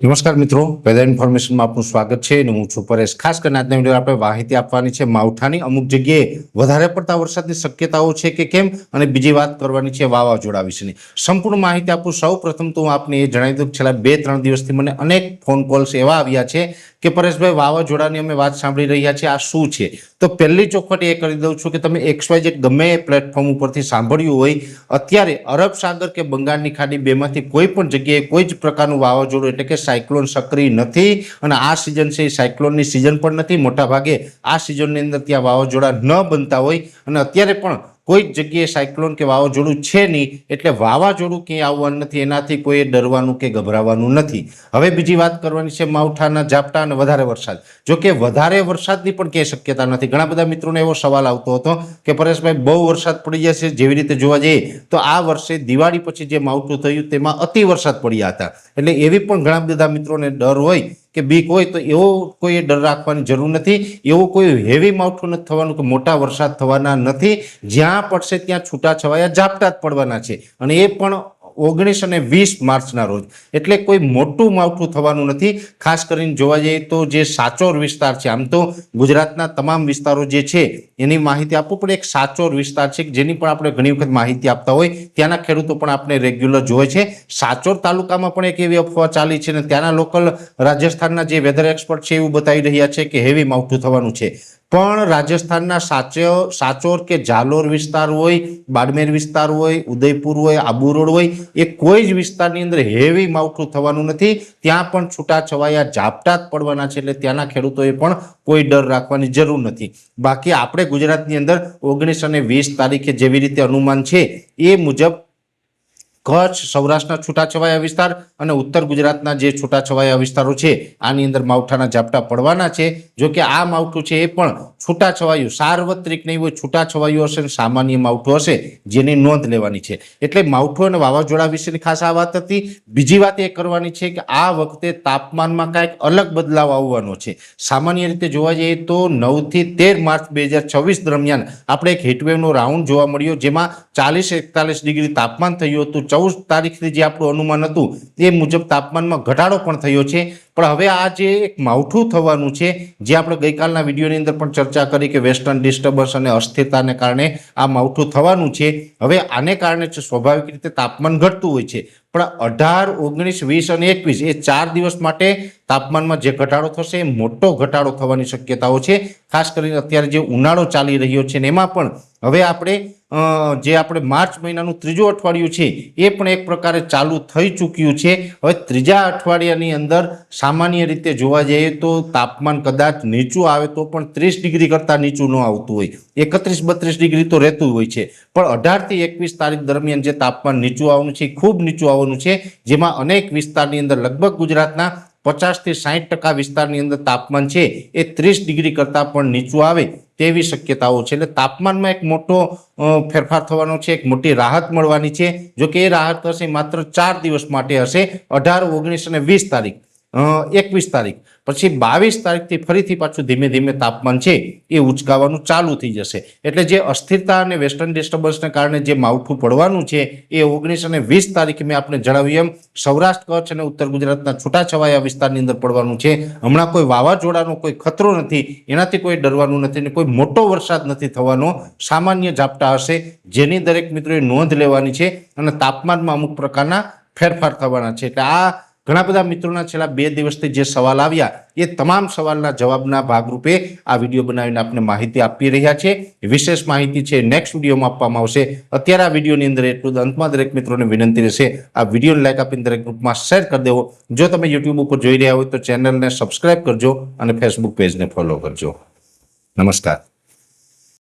નમસ્કાર મિત્રો, વેધર ઇન્ફોર્મેશનમાં આપનું સ્વાગત છે અને હું છું પરેશ। ખાસ કરીને આજના વિડીયો આપણે માહિતી આપવાની છે માવઠાની। અમુક જગ્યાએ વધારે પડતા વરસાદની શક્યતાઓ છે કે કેમ, અને બીજી વાત કરવાની છે વાવાઝોડા વિશેની। સંપૂર્ણ માહિતી આપું। સૌ પ્રથમ તો હું આપને એ જણાવી દઉં કે છેલ્લા 2-3 દિવસથી મને અનેક ફોન કોલ્સ એવા આવ્યા છે કે પરેશભાઈ વાવાઝોડાની અમે વાત સાંભળી રહ્યા છીએ, આ શું છે? તો પહેલી ચોખવટ એ કરી દઉં છું કે તમે XYZ ગમે એ પ્લેટફોર્મ ઉપરથી સાંભળ્યું હોય, અત્યારે અરબ સાગર કે બંગાળની ખાડી બેમાંથી કોઈ પણ જગ્યાએ કોઈ જ પ્રકારનું વાવાઝોડું એટલે કે સાયક્લોન સક્રિય નથી, અને આ સિઝન છે એ સાયક્લોનની સિઝન પણ નથી। મોટા ભાગે આ સિઝનની અંદર ત્યાં વાવાઝોડા ન બનતા હોય, અને અત્યારે પણ કોઈ જ જગ્યાએ સાયક્લોન કે વાવાઝોડું છે નહીં, એટલે વાવાઝોડું ક્યાંય આવવાનું નથી, એનાથી કોઈ ડરવાનું કે ગભરાવાનું નથી। હવે બીજી વાત કરવાની છે માવઠાના ઝાપટા અને વધારે વરસાદ। જો કે વધારે વરસાદની પણ ક્યાંય શક્યતા નથી। ઘણા બધા મિત્રોને એવો સવાલ આવતો હતો કે પરેશભાઈ બહુ વરસાદ પડી જશે। જેવી રીતે જોવા જઈએ તો આ વર્ષે દિવાળી પછી જે માવઠું થયું તેમાં અતિ વરસાદ પડ્યા હતા, એટલે એવી પણ ઘણા બધા મિત્રોને ડર હોય કે બીક હોય, તો એવો કોઈ ડર રાખવાની જરૂર નથી। એવું કોઈ હેવી માવઠું નથી થવાનું કે મોટા વરસાદ થવાના નથી। જ્યાં પડશે ત્યાં છૂટાછવાયા ઝાપટા જ પડવાના છે, અને એ પણ 19 અને 20 માર્ચના રોજ, એટલે કોઈ મોટું માવઠું થવાનું નથી। ખાસ કરીને જોવા જઈએ તો જે સાચોર વિસ્તાર છે, આમ તો ગુજરાતના તમામ વિસ્તારો જે છે એની માહિતી આપવું, પણ એક સાચોર વિસ્તાર છે જેની પણ આપણે ઘણી વખત માહિતી આપતા હોય, ત્યાંના ખેડૂતો પણ આપણે રેગ્યુલર જોવે છે। સાચોર તાલુકામાં પણ એક એવી અફવા ચાલી છે, અને ત્યાંના લોકલ રાજસ્થાનના જે વેધર એક્સપર્ટ છે એવું બતાવી રહ્યા છે કે હેવી માવઠું થવાનું છે। પણ રાજસ્થાનના સાચોર કે જાલોર વિસ્તાર હોય, બાડમેર વિસ્તાર હોય, ઉદયપુર હોય, આબુ રોડ હોય, એ કોઈ જ વિસ્તારની અંદર હેવી માવઠું થવાનું નથી। ત્યાં પણ છૂટાછવાયા ઝાપટા જ પડવાના છે, એટલે ત્યાંના ખેડૂતોએ પણ કોઈ ડર રાખવાની જરૂર નથી। બાકી આપણે ગુજરાતની અંદર 19 અને 20 તારીખે જેવી રીતે અનુમાન છે એ મુજબ કચ્છ, સૌરાષ્ટ્રના છૂટાછવાયા વિસ્તાર અને ઉત્તર ગુજરાતના જે છૂટાછવાયા વિસ્તારો છે આની અંદર માવઠાના ઝાપટા પડવાના છે। જો કે આ માવઠું છે એ પણ છૂટાછવાયું, સાર્વત્રિક નહીં હોય, છૂટાછવાયું હશે, સામાન્ય માવઠું હશે, જેની નોંધ લેવાની છે। એટલે માવઠું અને વાવાઝોડા વિશેની ખાસ આ વાત હતી। બીજી વાત એ કરવાની છે કે આ વખતે તાપમાનમાં કાંઈક અલગ બદલાવ આવવાનો છે। સામાન્ય રીતે જોવા જઈએ તો 9 થી 13 માર્ચ 2026 દરમિયાન આપણે એક હીટવેવનો રાઉન્ડ જોવા મળ્યો, જેમાં 40-41 ડિગ્રી તાપમાન થયું હતું। 14 તારીખથી જે આપણું અનુમાન હતું એ મુજબ તાપમાનમાં ઘટાડો પણ થયો છે। પણ હવે આ જે એક માવઠું થવાનું છે, જે આપણે ગઈકાલના વિડીયોની અંદર પણ ચર્ચા કરી કે વેસ્ટર્ન ડિસ્ટર્બન્સ અને અસ્થિરતાને કારણે આ માવઠું થવાનું છે। હવે આને કારણે સ્વાભાવિક રીતે તાપમાન ઘટતું હોય છે, પણ 18, 19, 20 અને 21 એ 4 દિવસ માટે તાપમાનમાં જે ઘટાડો થશે એ મોટો ઘટાડો થવાની શક્યતાઓ છે। ખાસ કરીને અત્યારે જે ઉનાળો ચાલી રહ્યો છે ને એમાં પણ હવે આપણે માર્ચ મહિનાનું ત્રીજું અઠવાડિયું છે એ પણ એક પ્રકારે ચાલુ થઈ ચૂક્યું છે। હવે ત્રીજા અઠવાડિયાની અંદર સામાન્ય રીતે જોવા જઈએ તો તાપમાન કદાચ નીચું આવે તો પણ 30 ડિગ્રી કરતાં નીચું ન આવતું હોય, 31-32 ડિગ્રી તો રહેતું હોય છે। પણ 18 થી 21 તારીખ દરમિયાન જે તાપમાન નીચું આવવાનું છે, ખૂબ નીચું આવવાનું છે, જેમાં અનેક વિસ્તારની અંદર લગભગ ગુજરાતના 50 થી 60% વિસ્તારની અંદર તાપમાન છે એ 30 ડિગ્રી કરતાં પણ નીચું આવે તેવી શક્યતાઓ છે। એટલે તાપમાનમાં એક મોટો ફેરફાર થવાનો છે, એક મોટી રાહત મળવાની છે। જો કે એ રાહત હશે માત્ર 4 દિવસ માટે હશે, 18, 19 અને 20 તારીખ, 21 તારીખ, પછી 22 તારીખથી ફરીથી પાછું ધીમે ધીમે તાપમાન છે એ ઉચકાવાનું ચાલુ થઈ જશે। એટલે જે અસ્થિરતા અને વેસ્ટર્ન ડિસ્ટર્બન્સને કારણે જે માવઠું પડવાનું છે એ 19 અને 20 તારીખે મેં આપણે જણાવ્યું એમ સૌરાષ્ટ્ર, કચ્છ અને ઉત્તર ગુજરાતના છૂટાછવાયા વિસ્તારની અંદર પડવાનું છે। હમણાં કોઈ વાવાઝોડાનો કોઈ ખતરો નથી, એનાથી કોઈ ડરવાનું નથી, અને કોઈ મોટો વરસાદ નથી થવાનો, સામાન્ય ઝાપટા હશે, જેની દરેક મિત્રોએ નોંધ લેવાની છે, અને તાપમાનમાં અમુક પ્રકારના ફેરફાર થવાના છે। એટલે આ ઘણા બધા મિત્રોના છેલ્લા 2 દિવસથી જે સવાલ આવ્યા એ તમામ સવાલના જવાબના ભાગરૂપે આ વિડીયો બનાવીને આપને માહિતી આપી રહ્યા છે। વિશેષ માહિતી છે નેક્સ્ટ વિડીયોમાં આપવામાં આવશે। અત્યારે આ વિડીયોની અંદર એટલું જ। અંતમાં દરેક મિત્રોને વિનંતી રહેશે આ વિડીયોને લાઈક આપીને દરેક ગ્રુપમાં શેર કરી દેવો। જો તમે યુટ્યુબ ઉપર જોઈ રહ્યા હોય તો ચેનલને સબસ્ક્રાઇબ કરજો અને ફેસબુક પેજને ફોલો કરજો। નમસ્કાર।